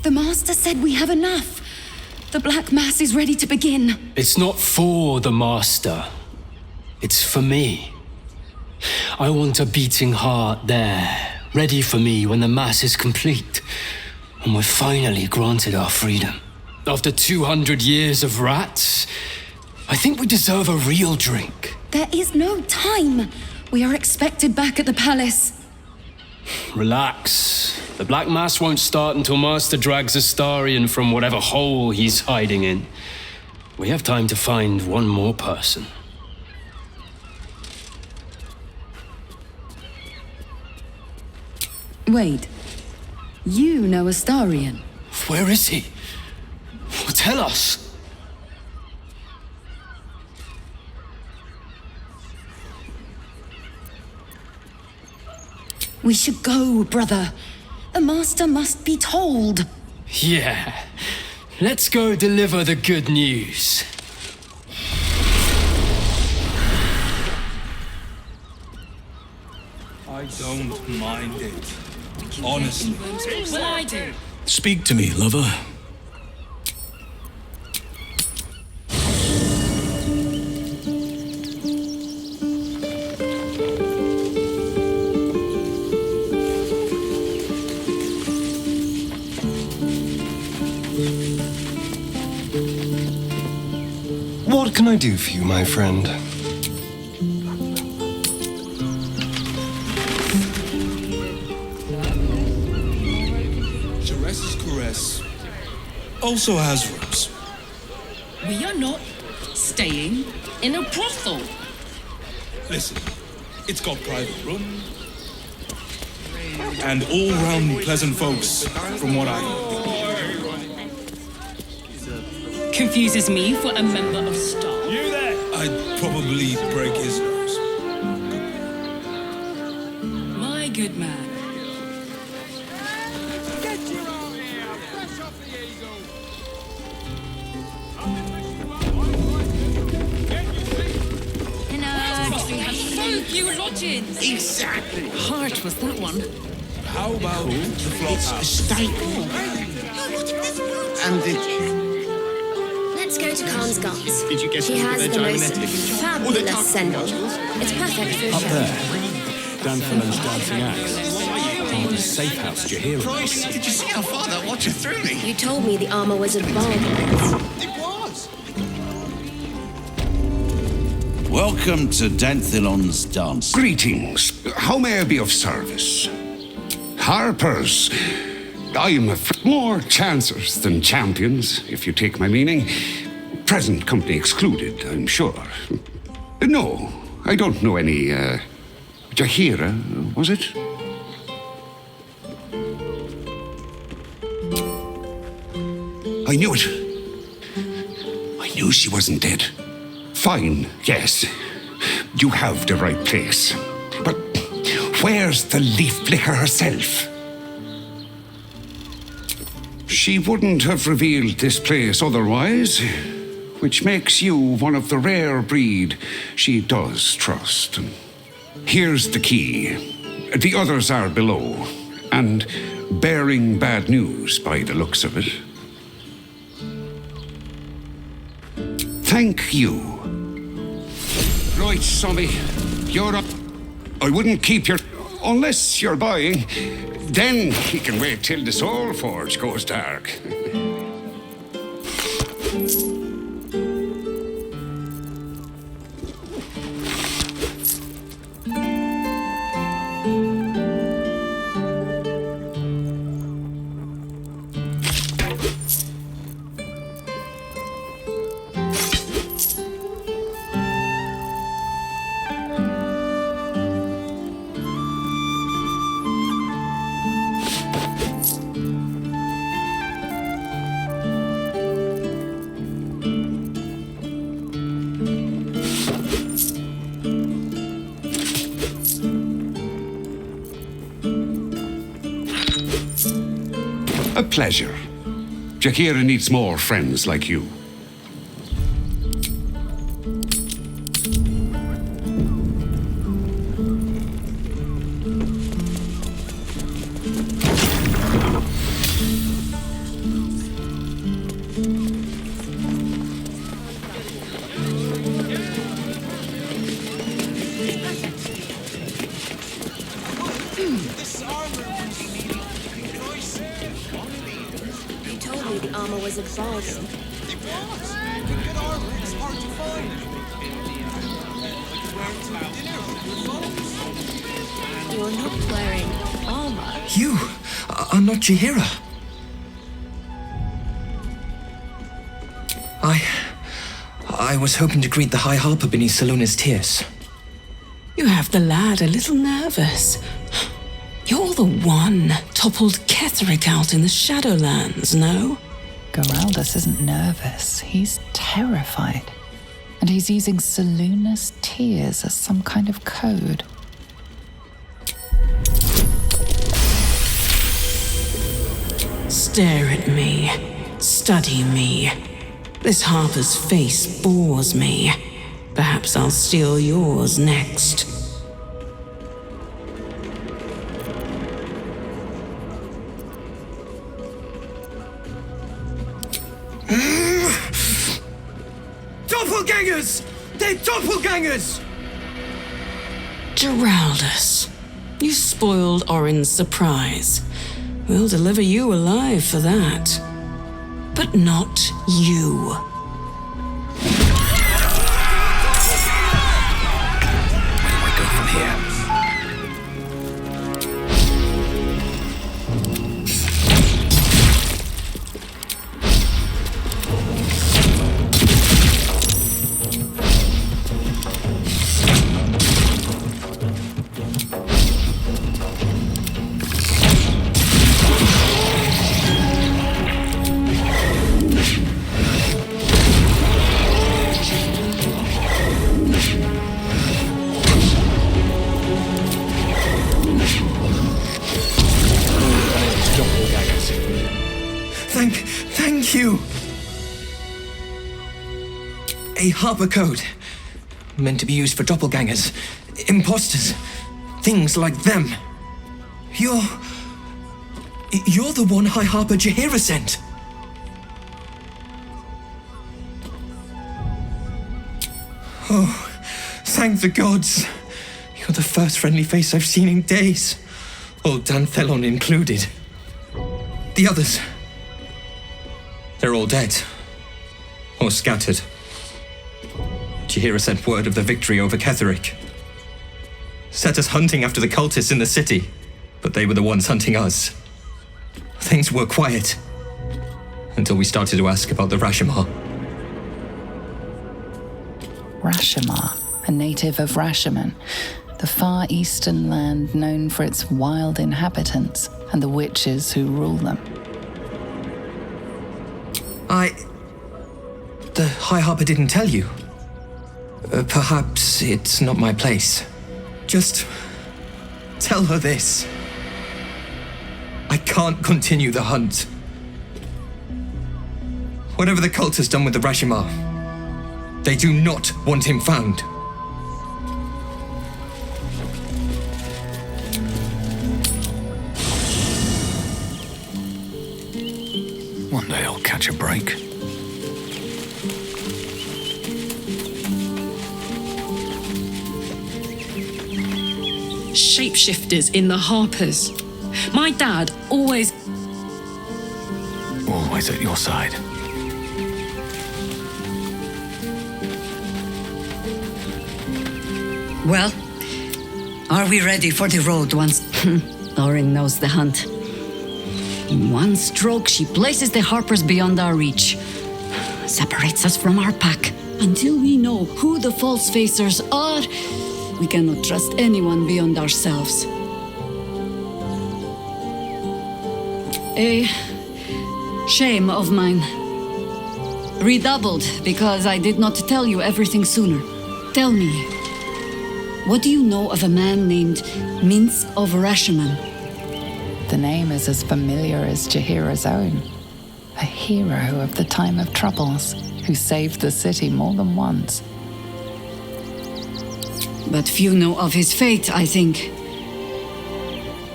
The Master said we have enough. The Black Mass is ready to begin. It's not for the Master. It's for me. I want a beating heart there, ready for me when the Mass is complete. And we're finally granted our freedom. After 200 years of rats, I think we deserve a real drink. There is no time. We are expected back at the palace. Relax. The Black Mass won't start until Master drags Astarion from whatever hole he's hiding in. We have time to find one more person. Wait. You know Astarion? Where is he? Well, tell us. We should go, brother. The Master must be told. Yeah. Let's go deliver the good news. I don't mind it. Honestly. Well, I do. Speak to me, lover. What can I do for you, my friend? Ceres's caress also has rooms. We are not staying in a brothel. Listen, it's got private room and all-round pleasant folks, from what I know. Confuses me for a member of staff. You there? I'd probably break his nose. My good man. Get your own here, fresh off the eagle. We have so few lodgings. Exactly. Hard was that one. How about the flop house? And the Let's go to Khan's Guts. Did you get She all has their the most Dianetic? fabulous send-off. It's perfect for a show. Danfilon's dancing axe. Part of safe house Jahira. Christ, did you see how far that watcher threw me? You told me the armor was at Baldur. It was. Welcome to Danthilon's dance. Greetings. How may I be of service? Harpers. I am more chancers than champions, if you take my meaning. Present company excluded, I'm sure. No, I don't know any, Jahira, was it? I knew it. I knew she wasn't dead. Fine, yes. You have the right place. But where's the leaf flicker herself? She wouldn't have revealed this place otherwise, which makes you one of the rare breed she does trust. Here's the key. The others are below, and bearing bad news by the looks of it. Thank you. Right, Sonny. You're up. I wouldn't keep your... Unless you're buying, then he can wait till the Soul Forge goes dark. A pleasure. Jahira needs more friends like you. was advised. You're not wearing armor. You are not Jahira. I was hoping to greet the High Harper beneath Saluna's tears. You have the lad a little nervous. You're the one toppled Ketheric out in the Shadowlands, no? Geraldus isn't nervous. He's terrified. And he's using Saluna's tears as some kind of code. Stare at me. Study me. This Harper's face bores me. Perhaps I'll steal yours next. Doppelgangers! They're doppelgangers! Geraldus, you spoiled Orin's surprise. We'll deliver you alive for that. But not you. Where do I go from here? Thank you. A Harper code. Meant to be used for doppelgangers, imposters, things like them. You're the one High Harper Jahira sent. Oh, thank the gods. You're the first friendly face I've seen in days. Old Danthelon included. The others, they're all dead. Or scattered. Jahira sent word of the victory over Ketheric. Set us hunting after the cultists in the city, but they were the ones hunting us. Things were quiet. Until we started to ask about the Rashomar. Rashomar, a native of Rashomon, the far eastern land known for its wild inhabitants and the witches who rule them. The High Harper didn't tell you. Perhaps it's not my place. Just tell her this. I can't continue the hunt. Whatever the cult has done with the Rashomar, they do not want him found. One day I'll catch a break. Shapeshifters in the Harpers. My dad always Always at your side. Well, are we ready for the road once? Orin knows the hunt. In one stroke, she places the Harpers beyond our reach. Separates us from our pack. Until we know who the false facers are, we cannot trust anyone beyond ourselves. A shame of mine. Redoubled because I did not tell you everything sooner. Tell me, what do you know of a man named Minsk of Rashomon? The name is as familiar as Jahira's own. A hero of the time of troubles, who saved the city more than once. But few know of his fate, I think.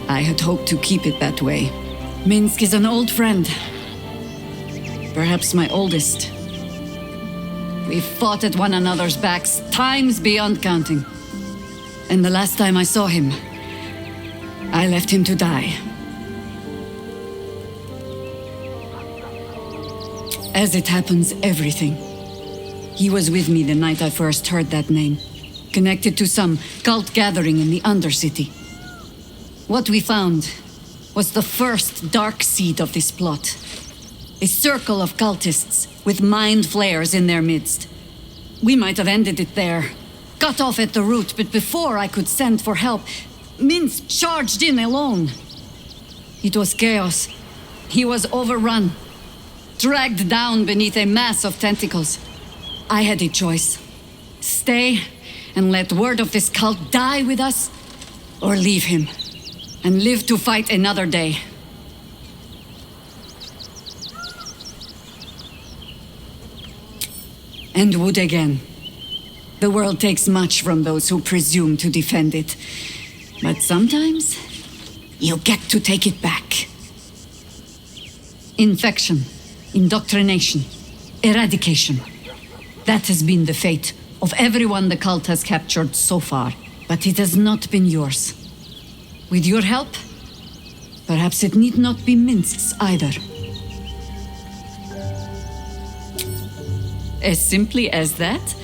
I had hoped to keep it that way. Minsk is an old friend. Perhaps my oldest. We fought at one another's backs times beyond counting. And the last time I saw him, I left him to die. As it happens, everything. He was with me the night I first heard that name, connected to some cult gathering in the Undercity. What we found was the first dark seed of this plot. A circle of cultists with mind flayers in their midst. We might have ended it there, cut off at the root, but before I could send for help, Minsk charged in alone. It was chaos. He was overrun, dragged down beneath a mass of tentacles. I had a choice. Stay and let word of this cult die with us, or leave him and live to fight another day. And would again. The world takes much from those who presume to defend it. But sometimes, you get to take it back. Infection, indoctrination, eradication. That has been the fate of everyone the cult has captured so far. But it has not been yours. With your help, perhaps it need not be Minsk's either. As simply as that?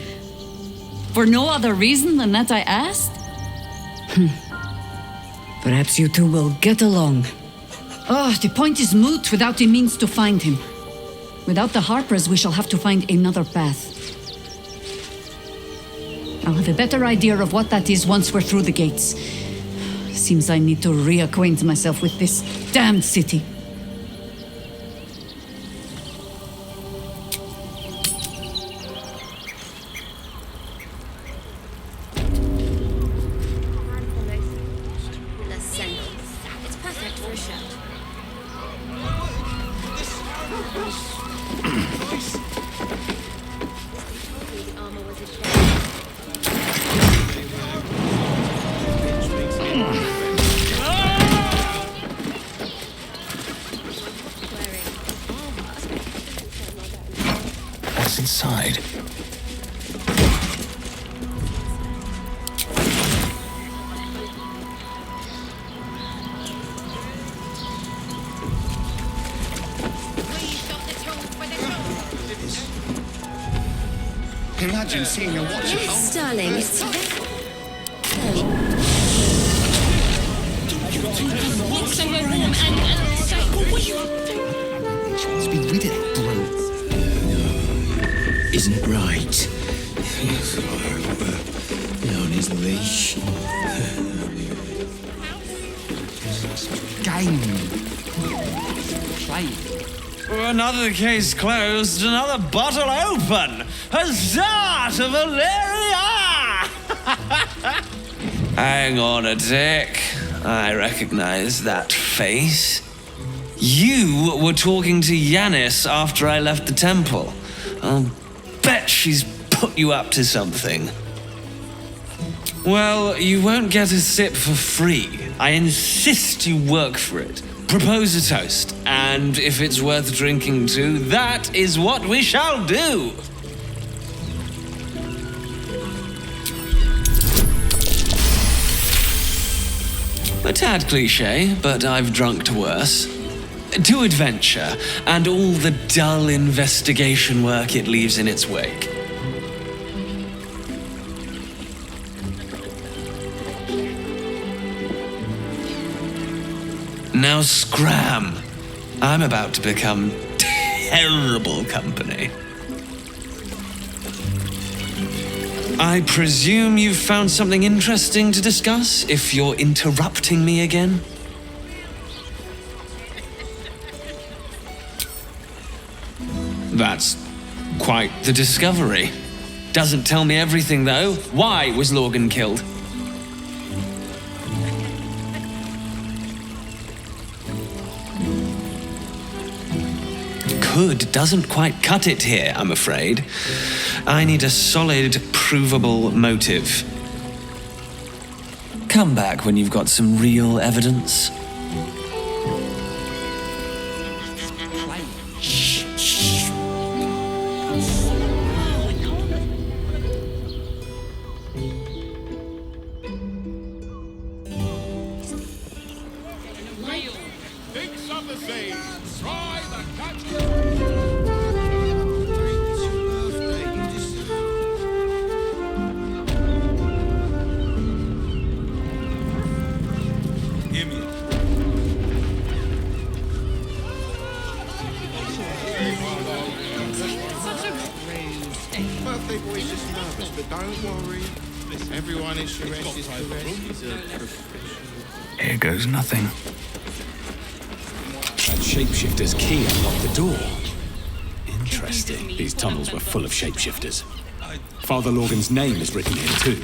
For no other reason than that I asked? Perhaps you two will get along. Oh, the point is moot without a means to find him. Without the Harpers, we shall have to find another path. I'll have a better idea of what that is once we're through the gates. Seems I need to reacquaint myself with this damned city. It's perfect for a shirt. The armor was a shame. What's inside? Imagine seeing a watch at home. Yes, darling. It's somewhere warm and safe. Let's be rid of that brute. Isn't right. On his leash. Game. Play. Another case closed, another bottle open. Huzzah to Valeria! Hang on a tick. I recognize that face. You were talking to Yanis after I left the temple. I'll bet she's put you up to something. Well, you won't get a sip for free. I insist you work for it. Propose a toast, and if it's worth drinking to, that is what we shall do. A tad cliché, but I've drunk to worse. To adventure, and all the dull investigation work it leaves in its wake. Now scram! I'm about to become terrible company. I presume you've found something interesting to discuss, if you're interrupting me again? That's quite the discovery. Doesn't tell me everything, though. Why was Lorgan killed? Could doesn't quite cut it here, I'm afraid. I need a solid, provable motive. Come back when you've got some real evidence. Here goes nothing. That shapeshifter's key unlocked the door. Interesting. These tunnels were full of shapeshifters. Father Lorgan's name is written here too.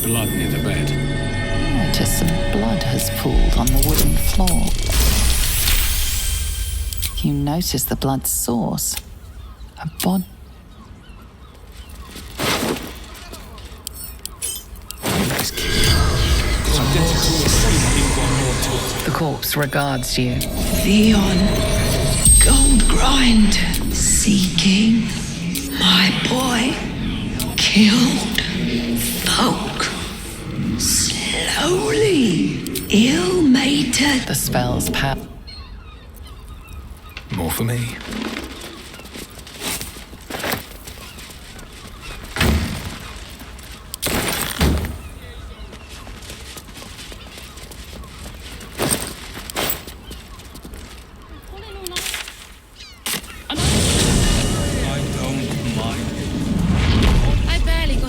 Blood near the bed. Notice some blood has pooled on the wooden floor. You notice the blood's source. A body. The corpse regards you. Theon, gold grind, seeking my boy, killed folk, slowly ill-mated. The spell's power. More for me.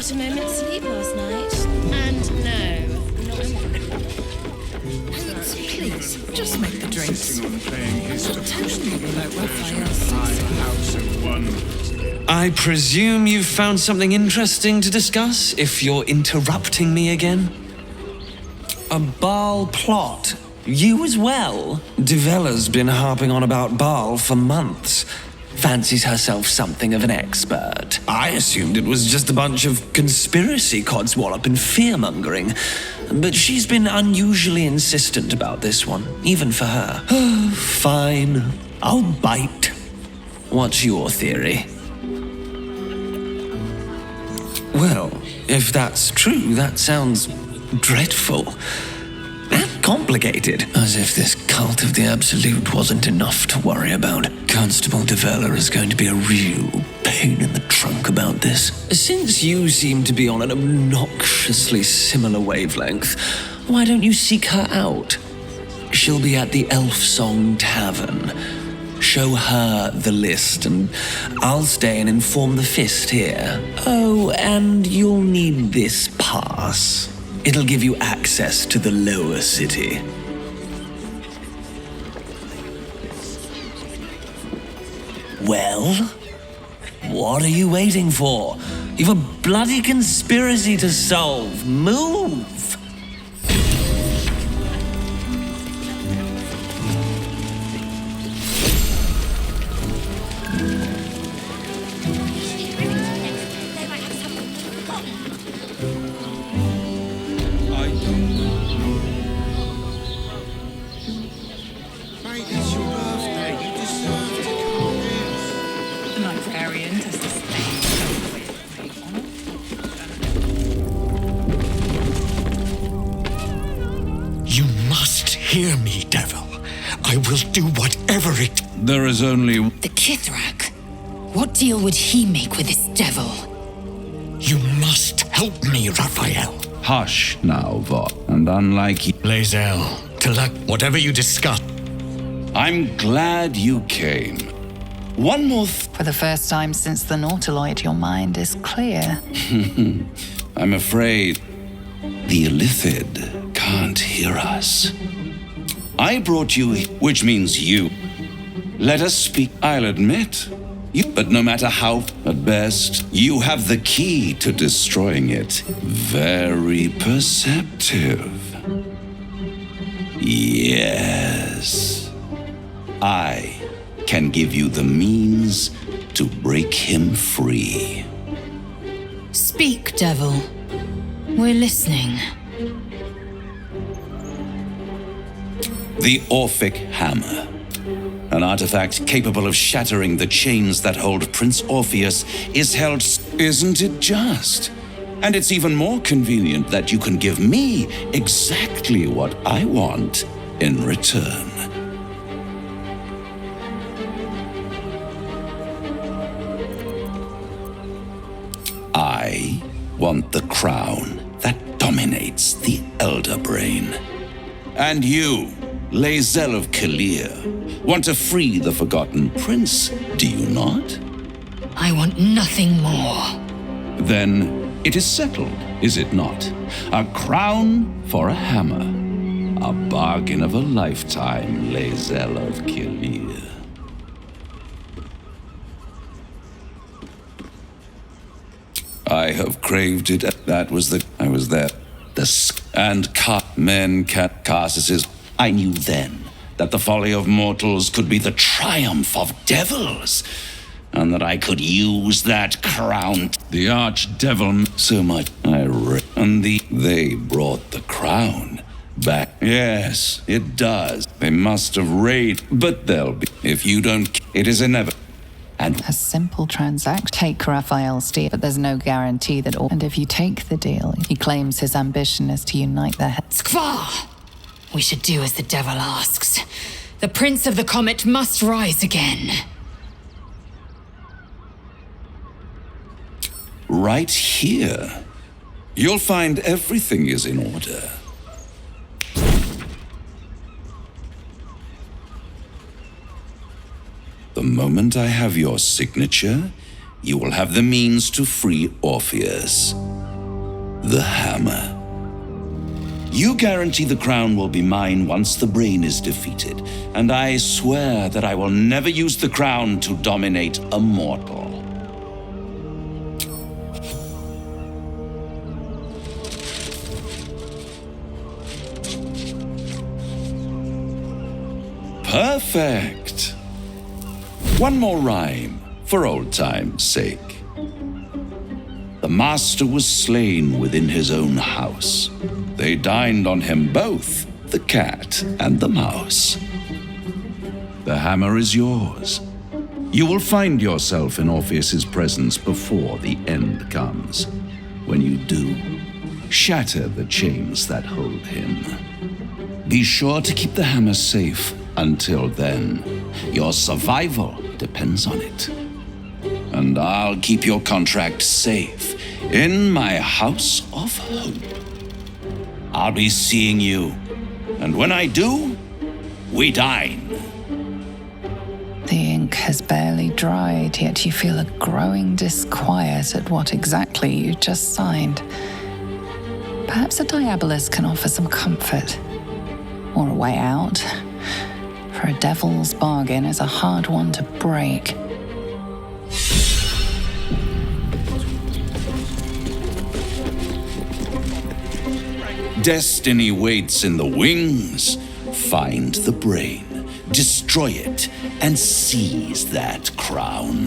A moment's sleep last night. And no, not please, just make the drinks. I presume you've found something interesting to discuss, if you're interrupting me again? A Baal plot? You as well? Devella's been harping on about Baal for months. Fancies herself something of an expert. I assumed it was just a bunch of conspiracy codswallop and fear-mongering. But she's been unusually insistent about this one, even for her. Fine, I'll bite. What's your theory? Well, if that's true, that sounds dreadful. And complicated. As if this cult of the Absolute wasn't enough to worry about. Constable Devella is going to be a real pain in the trunk about this. Since you seem to be on an obnoxiously similar wavelength, why don't you seek her out? She'll be at the Elf Song Tavern. Show her the list, and I'll stay and inform the Fist here. Oh, and you'll need this pass. It'll give you access to the lower city. Well, what are you waiting for? You've a bloody conspiracy to solve. Move! Hear me, devil. I will do whatever it... There is only... The Kithrak. What deal would he make with this devil? You must help me, Raphael. Hush now, Vought. And unlike you... Lae'zel, Tilak, whatever you discuss. I'm glad you came. One more For the first time since the Nautiloid, your mind is clear. I'm afraid the Illithid can't hear us. I brought you, which means you. Let us speak, I'll admit. But no matter how, at best, you have the key to destroying it. Very perceptive. Yes. I can give you the means to break him free. Speak, devil. We're listening. The Orphic Hammer. An artifact capable of shattering the chains that hold Prince Orpheus is held... Isn't it just? And it's even more convenient that you can give me exactly what I want in return. I want the crown that dominates the Elder Brain. And you Lae'zel of Kalir, want to free the Forgotten Prince, do you not? I want nothing more. Then it is settled, is it not? A crown for a hammer. A bargain of a lifetime, Lae'zel of Kalir. I have craved it. I was there. Carcasses. I knew then that the folly of mortals could be the triumph of devils, and that I could use that crown. The archdevil, so much they brought the crown back. Yes, it does. They must have raided, but they'll be. If you don't, it is inevitable. And a simple transaction. Take Raphael's deal, but there's no guarantee that all. And if you take the deal, he claims his ambition is to unite their heads. Skvar! We should do as the devil asks. The Prince of the Comet must rise again. Right here. You'll find everything is in order. The moment I have your signature, you will have the means to free Orpheus. The hammer. You guarantee the crown will be mine once the brain is defeated, and I swear that I will never use the crown to dominate a mortal. Perfect. One more rhyme, for old time's sake. The master was slain within his own house. They dined on him both, the cat and the mouse. The hammer is yours. You will find yourself in Orpheus's presence before the end comes. When you do, shatter the chains that hold him. Be sure to keep the hammer safe until then. Your survival depends on it. And I'll keep your contract safe in my house of hope. I'll be seeing you, and when I do, we dine. The ink has barely dried, yet you feel a growing disquiet at what exactly you just signed. Perhaps a diabolus can offer some comfort, or a way out. For a devil's bargain is a hard one to break. Destiny waits in the wings. Find the brain, destroy it, and seize that crown.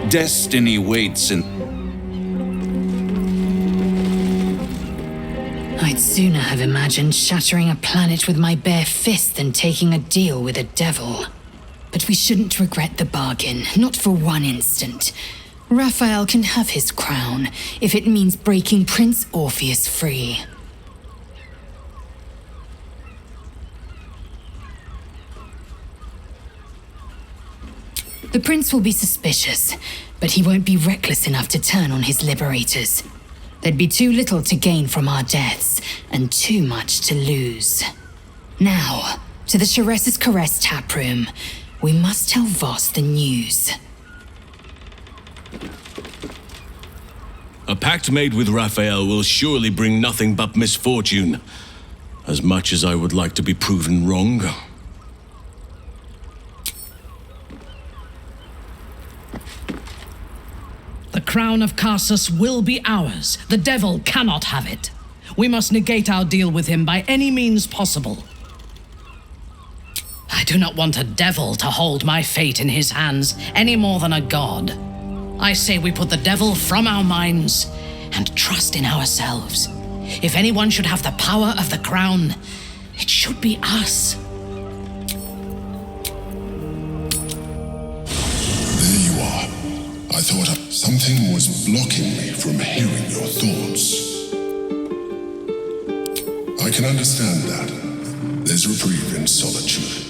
Destiny waits in... I'd sooner have imagined shattering a planet with my bare fist than taking a deal with a devil. But we shouldn't regret the bargain, not for one instant. Raphael can have his crown, if it means breaking Prince Orpheus free. The prince will be suspicious, but he won't be reckless enough to turn on his liberators. There'd be too little to gain from our deaths, and too much to lose. Now, to the夏芮絲Caress taproom. We must tell Voss the news. A pact made with Raphael will surely bring nothing but misfortune. As much as I would like to be proven wrong. The crown of Karsus will be ours. The devil cannot have it. We must negate our deal with him by any means possible. I do not want a devil to hold my fate in his hands any more than a god. I say we put the devil from our minds and trust in ourselves. If anyone should have the power of the crown, it should be us. There you are. I thought something was blocking me from hearing your thoughts. I can understand that. There's reprieve in solitude.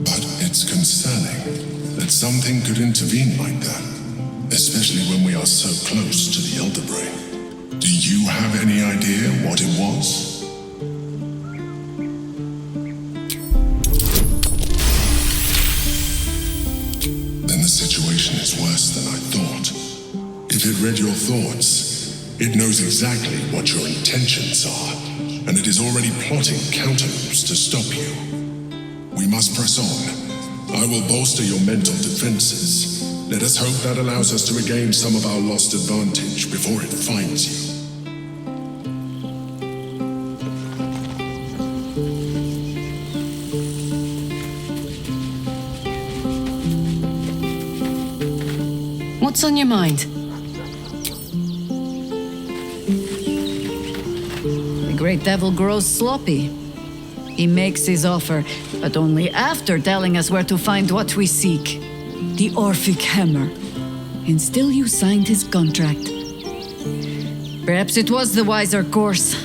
But it's concerning that something could intervene like that, especially when we are so close to the Elder Brain. Do you have any idea what it was? infection is worse than I thought. If it read your thoughts, it knows exactly what your intentions are, and it is already plotting counter-moves to stop you. We must press on. I will bolster your mental defenses. Let us hope that allows us to regain some of our lost advantage before it finds you. What's on your mind? The great devil grows sloppy. He makes his offer, but only after telling us where to find what we seek. The Orphic Hammer. And still you signed his contract. Perhaps it was the wiser course.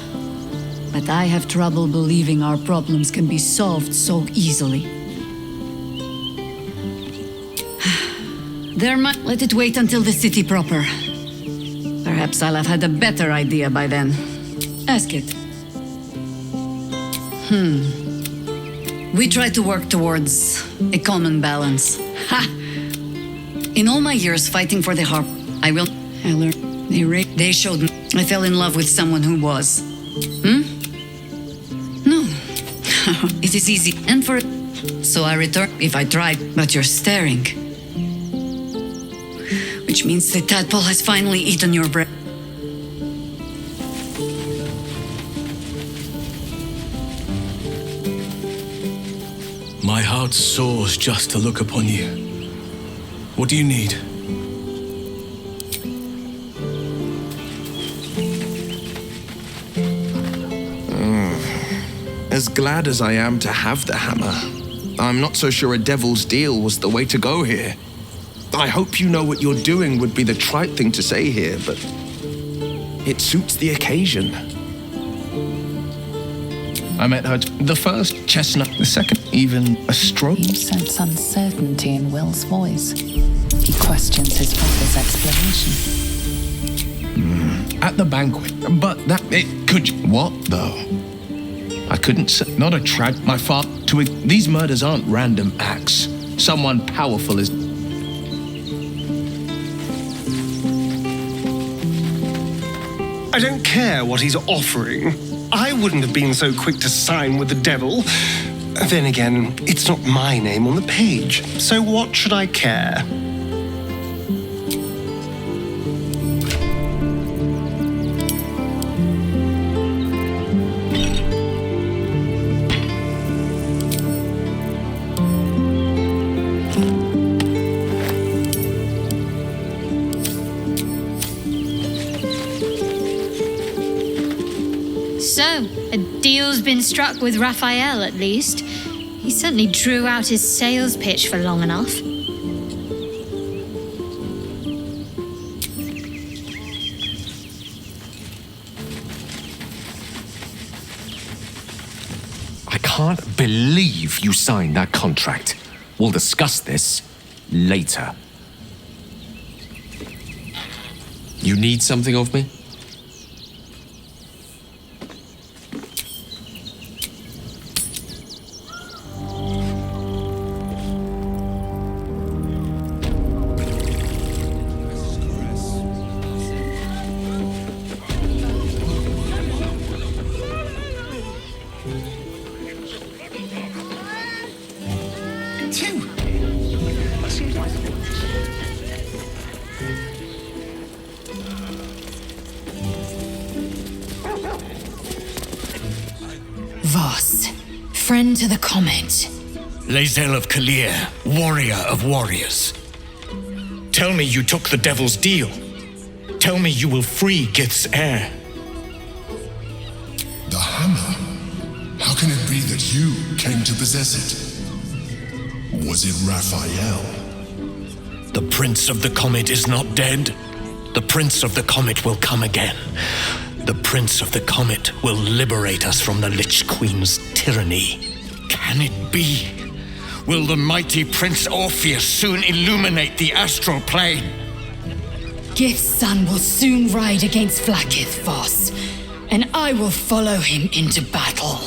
But I have trouble believing our problems can be solved so easily. Let it wait until the city proper. Perhaps I'll have had a better idea by then. Ask it. We try to work towards a common balance. Ha! In all my years fighting for the harp, I learned. They showed me. I fell in love with someone who was. No. It is easy. And for it. So I return if I tried, but you're staring. Which means the tadpole has finally eaten your breath. My heart soars just to look upon you. What do you need? As glad as I am to have the hammer, I'm not so sure a devil's deal was the way to go here. I hope you know what you're doing would be the trite thing to say here, but it suits the occasion. I met her the first chestnut, the second even a stroke. You sense uncertainty in Will's voice. He questions his father's explanation. At the banquet, but that it could. What though? I couldn't say. Not a my father. These murders aren't random acts. Someone powerful is. I don't care what he's offering. I wouldn't have been so quick to sign with the devil. Then again, it's not my name on the page, so what should I care? So, a deal's been struck with Raphael, at least. He certainly drew out his sales pitch for long enough. I can't believe you signed that contract. We'll discuss this later. You need something of me? Voss, friend to the comet. Lae'zel of Kalir, warrior of warriors. Tell me you took the devil's deal. Tell me you will free Gith's heir. The hammer? How can it be that you came to possess it? Was it Raphael? The Prince of the Comet is not dead. The Prince of the Comet will come again. The Prince of the Comet will liberate us from the Lich Queen's tyranny. Can it be? Will the mighty Prince Orpheus soon illuminate the astral plane? Gith's son will soon ride against Vlaakith, Voss, and I will follow him into battle.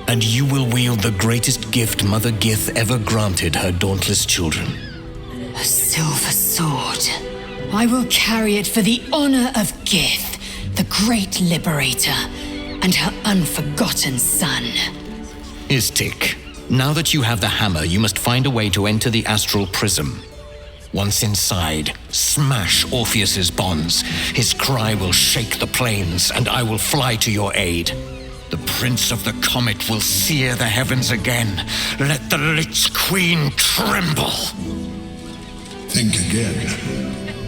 And you will wield the greatest gift Mother Gith ever granted her dauntless children. A silver sword. I will carry it for the honor of Gith, the great liberator, and her unforgotten son. Istik, now that you have the hammer, you must find a way to enter the astral prism. Once inside, smash Orpheus's bonds. His cry will shake the plains, and I will fly to your aid. The Prince of the Comet will sear the heavens again. Let the Lich Queen tremble. Think again.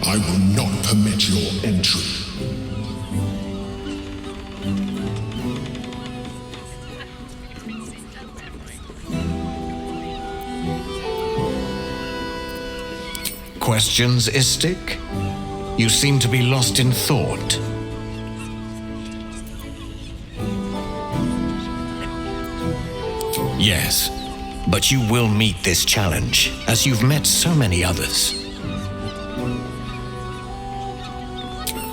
I will not permit your entry. Questions, Istik? You seem to be lost in thought. Yes, but you will meet this challenge, as you've met so many others.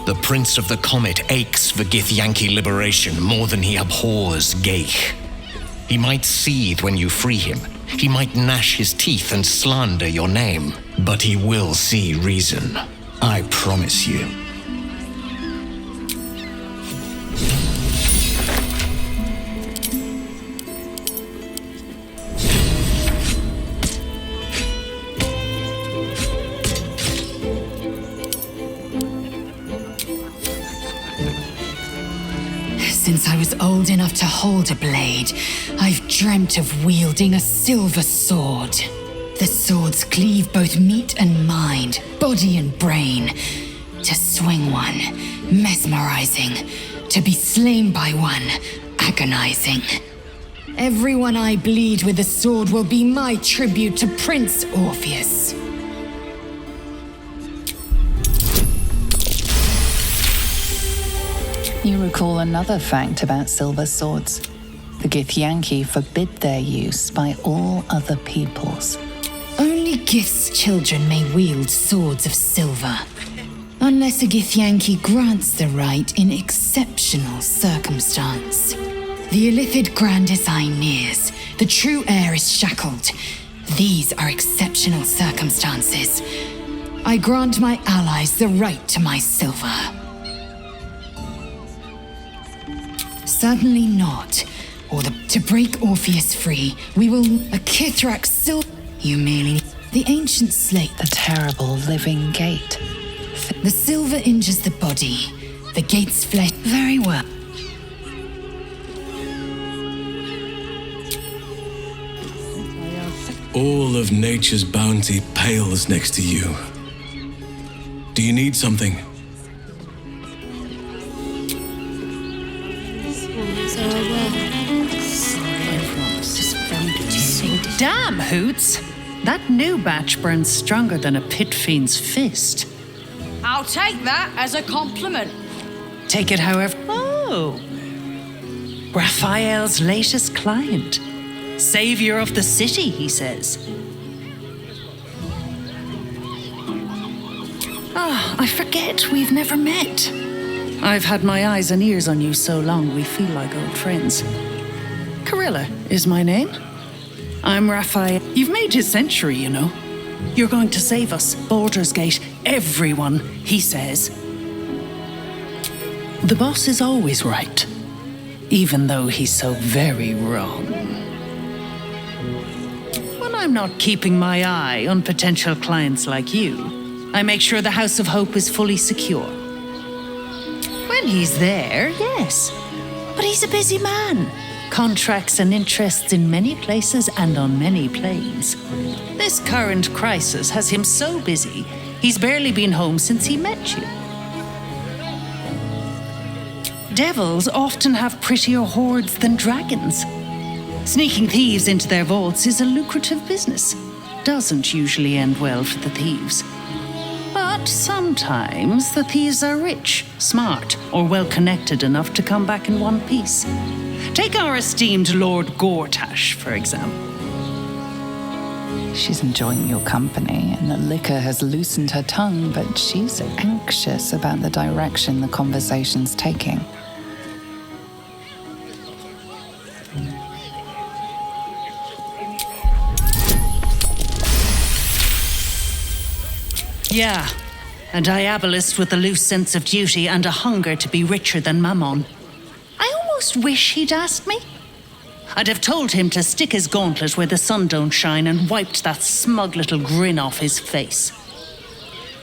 The Prince of the Comet aches for Githyanki liberation more than he abhors Geich. He might seethe when you free him. He might gnash his teeth and slander your name. But he will see reason. I promise you. Since I was old enough to hold a blade, I've dreamt of wielding a silver sword. The swords cleave both meat and mind, body and brain. To swing one, mesmerizing. To be slain by one, agonizing. Everyone I bleed with the sword will be my tribute to Prince Orpheus. You recall another fact about silver swords. The Githyanki forbid their use by all other peoples. Only Gith's children may wield swords of silver, unless a Githyanki grants the right in exceptional circumstance. The Illithid Grand Design nears. The true heir is shackled. These are exceptional circumstances. I grant my allies the right to my silver. Certainly not. To break Orpheus free, we will a Kithrak silver. You merely the ancient slate. The terrible living gate. The silver injures the body. The gate's flesh. Very well. All of nature's bounty pales next to you. Do you need something? Damn, Hoots! That new batch burns stronger than a pit fiend's fist. I'll take that as a compliment. Take it however. Oh! Raphael's latest client. Savior of the city, he says. Ah, I forget we've never met. I've had my eyes and ears on you so long we feel like old friends. Carilla is my name. I'm Raphael. You've made his century, you know. You're going to save us, Baldur's Gate, everyone, he says. The boss is always right, even though he's so very wrong. When I'm not keeping my eye on potential clients like you, I make sure the House of Hope is fully secure. When he's there, yes, but he's a busy man. Contracts and interests in many places and on many planes. This current crisis has him so busy, he's barely been home since he met you. Devils often have prettier hordes than dragons. Sneaking thieves into their vaults is a lucrative business. Doesn't usually end well for the thieves. But sometimes the thieves are rich, smart, or well-connected enough to come back in one piece. Take our esteemed Lord Gortash, for example. She's enjoying your company, and the liquor has loosened her tongue, but she's anxious about the direction the conversation's taking. Yeah, a diabolist with a loose sense of duty and a hunger to be richer than Mammon. I almost wish he'd asked me. I'd have told him to stick his gauntlet where the sun don't shine and wiped that smug little grin off his face.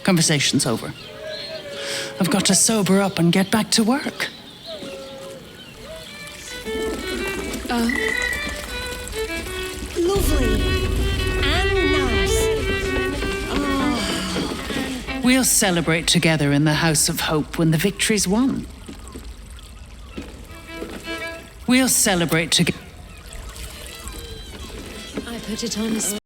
Conversation's over. I've got to sober up and get back to work. Lovely. And nice. We'll celebrate together in the House of Hope when the victory's won. We'll celebrate together. I put it on